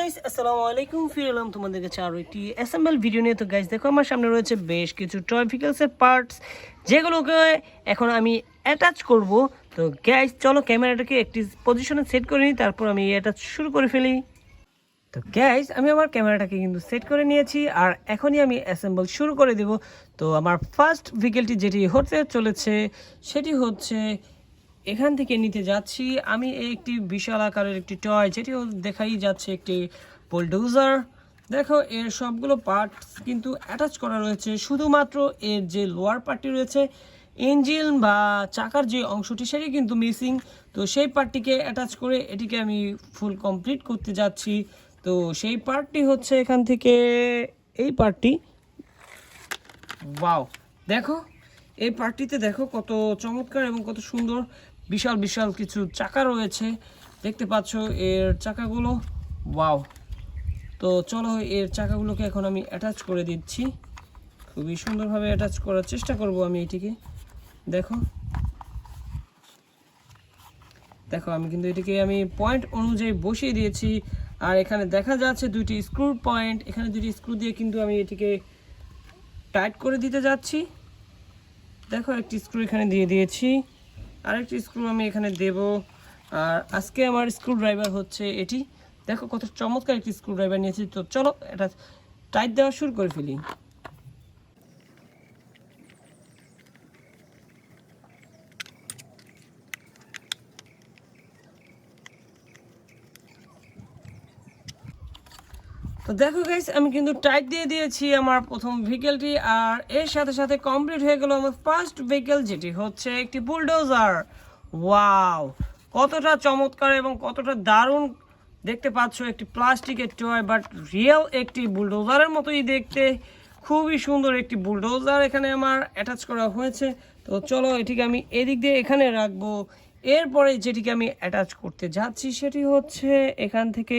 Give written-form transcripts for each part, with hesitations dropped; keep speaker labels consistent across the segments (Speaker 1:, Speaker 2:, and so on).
Speaker 1: Guys, আসসালামু আলাইকুম। ফিরে এলাম তোমাদের কাছে আরও একটি অ্যাসেম্বল ভিডিও নিয়ে। তো গাইস দেখো, আমার সামনে রয়েছে বেশ কিছু টয় ভেহিকলসের পার্টস, যেগুলোকে এখন আমি অ্যাটাচ করব। তো গাইস চলো ক্যামেরাটাকে একটি পজিশনে সেট করে নিই, তারপর আমি অ্যাটাচ শুরু করে ফেলি। তো গাইস আমি আমার ক্যামেরাটাকে কিন্তু সেট করে নিয়েছি, আর এখনই আমি অ্যাসেম্বল শুরু করে দেব। তো আমার ফার্স্ট ভেহিকলটি যেটি হতে চলেছে সেটি হচ্ছে, এখান থেকে নিতে যাচ্ছি আমি একটি বিশাল আকারের একটি টয়, যেটি দেখাই যাচ্ছে একটি বুলডোজার। দেখো এর সবগুলো পার্টস কিন্তু অ্যাটাচ করা রয়েছে, শুধুমাত্র এর যে লোয়ার পার্টটি রয়েছে, ইঞ্জিন বা চাকার যে অংশটি, সেটি কিন্তু মিসিং। তো সেই পার্টটিকে অ্যাটাচ করে এটিকে আমি ফুল কমপ্লিট করতে যাচ্ছি। তো সেই পার্টটি হচ্ছে এখান থেকে এই পার্টটি। ওয়াও, দেখো এই পার্টটিতে দেখো কত চমৎকার এবং কত সুন্দর, বিশাল বিশাল কিছু চাকা রয়েছে, দেখতে পাচ্ছ এর চাকাগুলো। ওয়াও, তো চলো এর চাকাগুলোকে এখন আমি অ্যাটাচ করে দিচ্ছি, খুবই সুন্দরভাবে অ্যাটাচ করার চেষ্টা করব আমি এটিকে। দেখো দেখো আমি কিন্তু এটিকে আমি পয়েন্ট অনুযায়ী বসিয়ে দিয়েছি, আর এখানে দেখা যাচ্ছে দুইটি স্ক্রু পয়েন্ট, এখানে দুইটি স্ক্রু দিয়ে কিন্তু আমি এটিকে টাইট করে দিতে যাচ্ছি। দেখো একটি স্ক্রু এখানে দিয়ে দিয়েছি, আরেকটি স্ক্রু আমি এখানে দেব। আর আজকে আমার স্ক্রু ড্রাইভার হচ্ছে এটি। দেখো কত চমৎকার একটি স্ক্রু ড্রাইভার নিয়েছি। তো চলো এটা টাইট দেওয়া শুরু করে ফেলি। তো দেখো গাইস, আমি কিন্তু টাইট দিয়ে দিয়েছি আমার প্রথম ভেহিকলটি, আর এর সাথে সাথে কমপ্লিট হয়ে গেল আমার ফার্স্ট ভেহিকল, যেটি হচ্ছে একটি বুলডোজার। ওয়াও, কতটা চমৎকার এবং কতটা দারুণ দেখতে পাচ্ছ, একটি প্লাস্টিকের টয় বাট রিয়েল একটি বুলডোজারের মতোই দেখতে। খুবই সুন্দর একটি বুলডোজার এখানে আমার অ্যাটাচ করা হয়েছে। তো চলো এটিকে আমি এদিক দিয়ে এখানে রাখবো। এরপরে যেটিকে আমি অ্যাটাচ করতে যাচ্ছি সেটি হচ্ছে এখান থেকে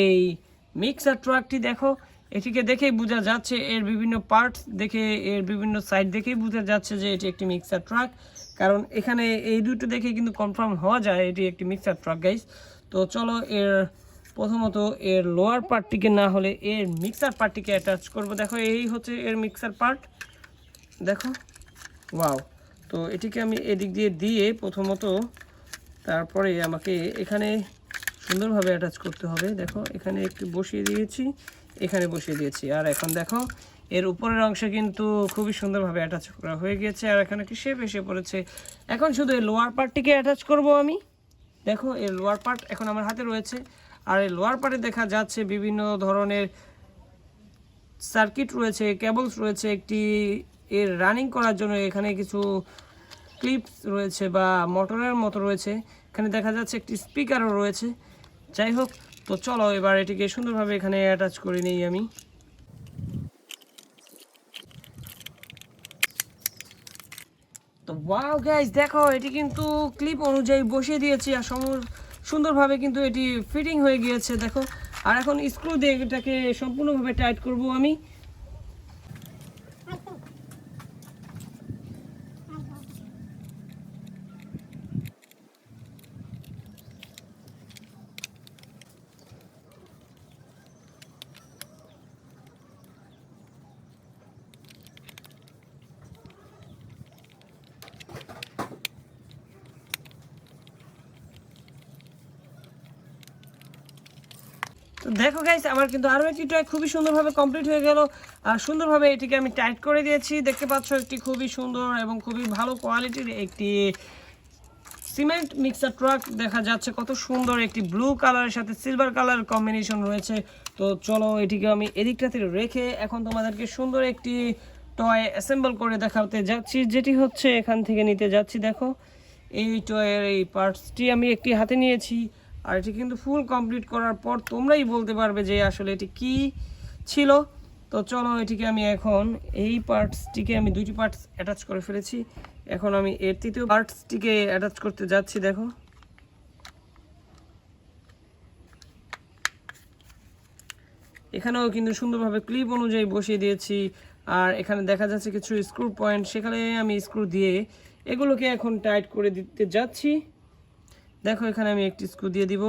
Speaker 1: এই মিক্সার ট্রাকটি। দেখো এটিকে দেখেই বোঝা যাচ্ছে, এর বিভিন্ন পার্টস দেখে, এর বিভিন্ন সাইড দেখেই বোঝা যাচ্ছে যে এটি একটি মিক্সার ট্রাক, কারণ এখানে এই দুটো দেখে কিন্তু কনফার্ম হওয়া যায় এটি একটি মিক্সার ট্রাক গাইস। তো চলো এর প্রথমত এর লোয়ার পার্টটিকে, না হলে এর মিক্সার পার্টটিকে অ্যাটাচ করব। দেখো এই হচ্ছে এর মিক্সার পার্ট, দেখো। ওয়াও, তো এটিকে আমি এদিক দিয়ে দিয়ে প্রথমত, তারপরে আমাকে এখানে সুন্দরভাবে অ্যাটাচ করতে হবে। দেখো এখানে একটু বসিয়ে দিয়েছি, এখানে বসিয়ে দিয়েছি, আর এখন দেখো এর উপরের অংশে কিন্তু খুবই সুন্দরভাবে অ্যাটাচ করা হয়ে গিয়েছে, আর এখানে একটি শেপ এসে পড়েছে। এখন শুধু এর লোয়ার পার্টটিকে অ্যাটাচ করব আমি। দেখো এর লোয়ার পার্ট এখন আমার হাতে রয়েছে, আর এই লোয়ার পার্টে দেখা যাচ্ছে বিভিন্ন ধরনের সার্কিট রয়েছে, কেবলস রয়েছে। একটি এর রানিং করার জন্য এখানে কিছু ক্লিপস রয়েছে বা মোটরের মতো রয়েছে, এখানে দেখা যাচ্ছে একটি স্পিকারও রয়েছে। যাই হোক, তো চলো এবার এটিকে সুন্দরভাবে এখানে অ্যাটাচ করে নিই আমি। তো ওয়াও গাইস, দেখো এটি কিন্তু ক্লিপ অনুযায়ী বসিয়ে দিয়েছি, আর সুন্দরভাবে কিন্তু এটি ফিটিং হয়ে গিয়েছে। দেখো, আর এখন স্ক্রু দিয়ে এটাকে সম্পূর্ণভাবে টাইট করব আমি। তো দেখো গাইস, আমার কিন্তু আরও একটি টয় খুবই সুন্দরভাবে কমপ্লিট হয়ে গেল, আর সুন্দরভাবে এটিকে আমি টাইট করে দিয়েছি। দেখতে পাচ্ছ একটি খুবই সুন্দর এবং খুবই ভালো কোয়ালিটির একটি সিমেন্ট মিক্সার ট্রাক দেখা যাচ্ছে। কত সুন্দর একটি ব্লু কালারের সাথে সিলভার কালার কম্বিনেশন রয়েছে। তো চলো এটিকে আমি এদিকটাতে রেখে এখন তোমাদেরকে সুন্দর একটি টয় অ্যাসেম্বল করে দেখাতে যাচ্ছি, যেটি হচ্ছে এখান থেকে নিতে যাচ্ছি। দেখো এই টয়ের এই পার্টসটি আমি একটি হাতে নিয়েছি, আর এটি কিন্তু ফুল কমপ্লিট করার পর তোমরাই বলতে পারবে যে আসলে এটি কি ছিল। তো চলো এটিকে আমি এখন এই পার্টসটিকে আমি দুইটি পার্টস অ্যাটাচ করে ফেলেছি, এখন আমি এর তৃতীয় পার্টসটিকে অ্যাটাচ করতে যাচ্ছি। দেখো এখানেও কিন্তু সুন্দরভাবে ক্লিপ অনুযায়ী বসিয়ে দিয়েছি, আর এখানে দেখা যাচ্ছে কিছু স্ক্রু পয়েন্ট, সেখানে আমি স্ক্রু দিয়ে এগুলোকে এখন টাইট করে দিতে যাচ্ছি। দেখো এখানে আমি একটি স্ক্রু দিয়ে দিব,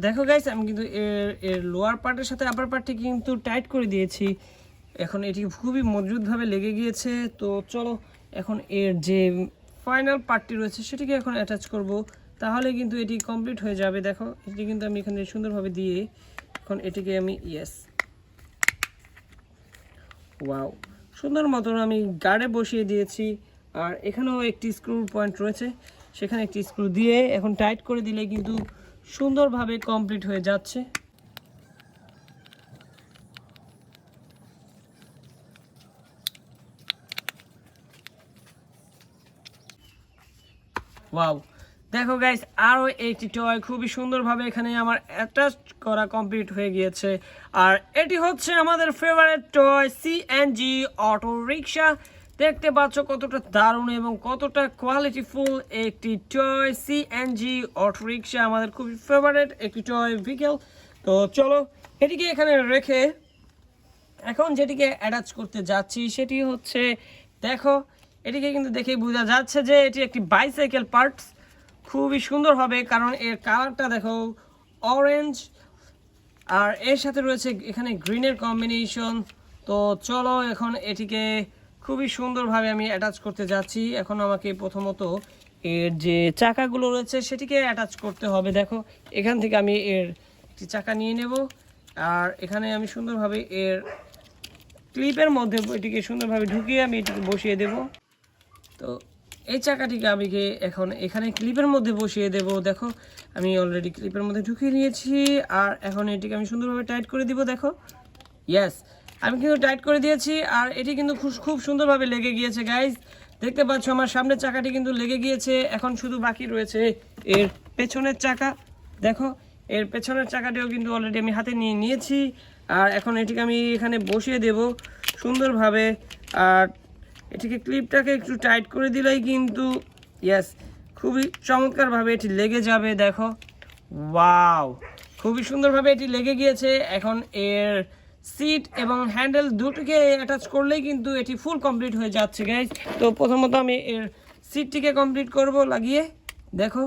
Speaker 1: দেখো গাইস, আমি কিন্তু এর লোয়ার পার্টের সাথে আপার পার্টটি কিন্তু টাইট করে দিয়েছি। এখন এটি খুবই মজবুতভাবে লেগে গিয়েছে। তো চলো এখন এর যে ফাইনাল পার্টটি রয়েছে সেটিকে এখন অ্যাটাচ করব, তাহলে কিন্তু এটি কমপ্লিট হয়ে যাবে। দেখো এটি কিন্তু আমি এখানে সুন্দরভাবে দিয়ে এখন এটিকে আমি ওয়াও, সুন্দর মতন আমি গার্ডে বসিয়ে দিয়েছি। আর এখানেও একটি স্ক্রু পয়েন্ট রয়েছে, সেখানে একটি স্ক্রু দিয়ে এখন টাইট করে দিলে কিন্তু সুন্দরভাবে কমপ্লিট হয়ে যাচ্ছে। ওয়াও, দেখো গাইস, আরও একটি টয় খুবই সুন্দরভাবে এখানে আমার অ্যাটাচ করা কমপ্লিট হয়ে গিয়েছে। আর এটি হচ্ছে আমাদের favourite toy CNG auto rickshaw. দেখতে পাচ্ছ কতটা দারুণ এবং কতটা কোয়ালিটিফুল একটি টয় সিএনজি অটো রিক্সা, আমাদের খুবই ফেভারিট একটি টয় ভেহিকেল। তো চলো এটিকে এখানে রেখে এখন যেটিকে অ্যাটাচ করতে যাচ্ছি সেটি হচ্ছে, দেখো এটিকে কিন্তু দেখেই বোঝা যাচ্ছে যে এটি একটি বাইসাইকেল পার্টস। খুবই সুন্দর হবে কারণ এর কালারটা দেখো অরেঞ্জ, আর এর সাথে রয়েছে এখানে গ্রিনের কম্বিনেশন। তো চলো এখন এটিকে খুবই সুন্দরভাবে আমি অ্যাটাচ করতে যাচ্ছি। এখন আমাকে প্রথমত এর যে চাকাগুলো রয়েছে সেটিকে অ্যাটাচ করতে হবে। দেখো এখান থেকে আমি এর একটি চাকা নিয়ে নেব, আর এখানে আমি সুন্দরভাবে এর ক্লিপের মধ্যে এটিকে সুন্দরভাবে ঢুকিয়ে আমি এটিকে বসিয়ে দেব। তো এই চাকাটিকে আমি এখন এখানে ক্লিপের মধ্যে বসিয়ে দেব। দেখো আমি অলরেডি ক্লিপের মধ্যে ঢুকিয়ে নিয়েছি, আর এখন এটিকে আমি সুন্দরভাবে টাইট করে দিব। দেখো ইয়েস, আমি কিন্তু টাইট করে দিয়েছি, আর এটি কিন্তু খুব সুন্দরভাবে লেগে গিয়েছে গাইজ। দেখতে পাচ্ছ আমার সামনের চাকাটি কিন্তু লেগে গিয়েছে। এখন শুধু বাকি রয়েছে এর পেছনের চাকা। দেখো এর পেছনের চাকাটিও কিন্তু অলরেডি আমি হাতে নিয়ে নিয়েছি, আর এখন এটিকে আমি এখানে বসিয়ে দেব সুন্দরভাবে। আর এটিকে ক্লিপটাকে একটু টাইট করে দিলেই কিন্তু ইয়েস, খুবই চমৎকারভাবে এটি লেগে যাবে। দেখো ওয়াও, খুবই সুন্দরভাবে এটি লেগে গিয়েছে। এখন এর সিট এবং হ্যান্ডেল দুটোকে অ্যাটাচ করলেই কিন্তু এটি ফুল কমপ্লিট হয়ে যাচ্ছে গাইজ। তো প্রথমত আমি এর সিটটিকে কমপ্লিট করব লাগিয়ে। দেখো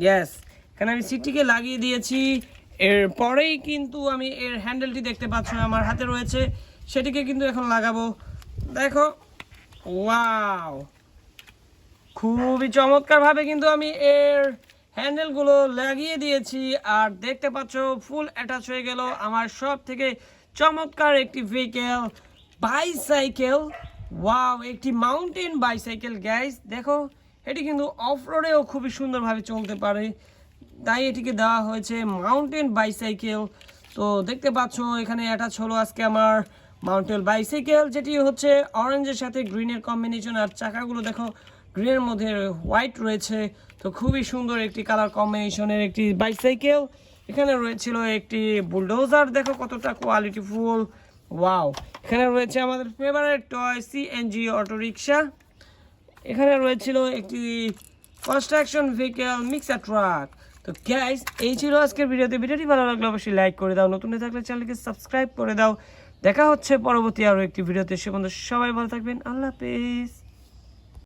Speaker 1: ইয়েস, এখানে আমি সিটটিকে লাগিয়ে দিয়েছি। এরপরেই কিন্তু আমি এর হ্যান্ডেলটি দেখতে পাচ্ছ আমার হাতে রয়েছে, সেটিকে কিন্তু এখন লাগাবো। দেখো ওয়াও, খুবই চমৎকারভাবে কিন্তু আমি এর হ্যান্ডেলগুলো লাগিয়ে দিয়েছি, আর দেখতে পাচ্ছ ফুল অ্যাটাচ হয়ে গেল আমার সব থেকে চমৎকার একটি ভেহিকেল বাইসাইকেল। ওয়াও, একটি মাউন্টেন বাইসাইকেল গাইস। দেখো এটি কিন্তু অফ রোডেও খুবই সুন্দরভাবে চলতে পারে, তাই এটিকে দেওয়া হয়েছে মাউন্টেন বাইসাইকেল। তো দেখতে পাচ্ছ এখানে অ্যাটাচ হলো আজকে আমার মাউন্টেন বাইসাইকেল, যেটি হচ্ছে অরেঞ্জের সাথে গ্রিনের কম্বিনেশন। আর চাকাগুলো দেখো গ্রিনের মধ্যে হোয়াইট রয়েছে, তো খুবই সুন্দর একটি কালার কম্বিনেশনের একটি বাইসাইকেল। এখানে রয়েছিল একটি বুলডোজার, দেখো কতটা কোয়ালিটিফুল। ওয়াও, এখানে রয়েছে আমাদের favourite toy CNG auto rickshaw. এখানে রয়েছিল একটি কনস্ট্রাকশন ভেহিকেল মিক্সার ট্রাক। তো গাইস, এই ছিল আজকের ভিডিওতে। ভিডিওটি ভালো লাগলে অবশ্যই লাইক করে দাও, নতুন হয়ে থাকলে চ্যানেলকে সাবস্ক্রাইব করে দাও। দেখা হচ্ছে পরবর্তী আরও একটি ভিডিওতে। সে বন্ধু সবাই ভালো থাকবেন, আল্লাহ হাফেজ।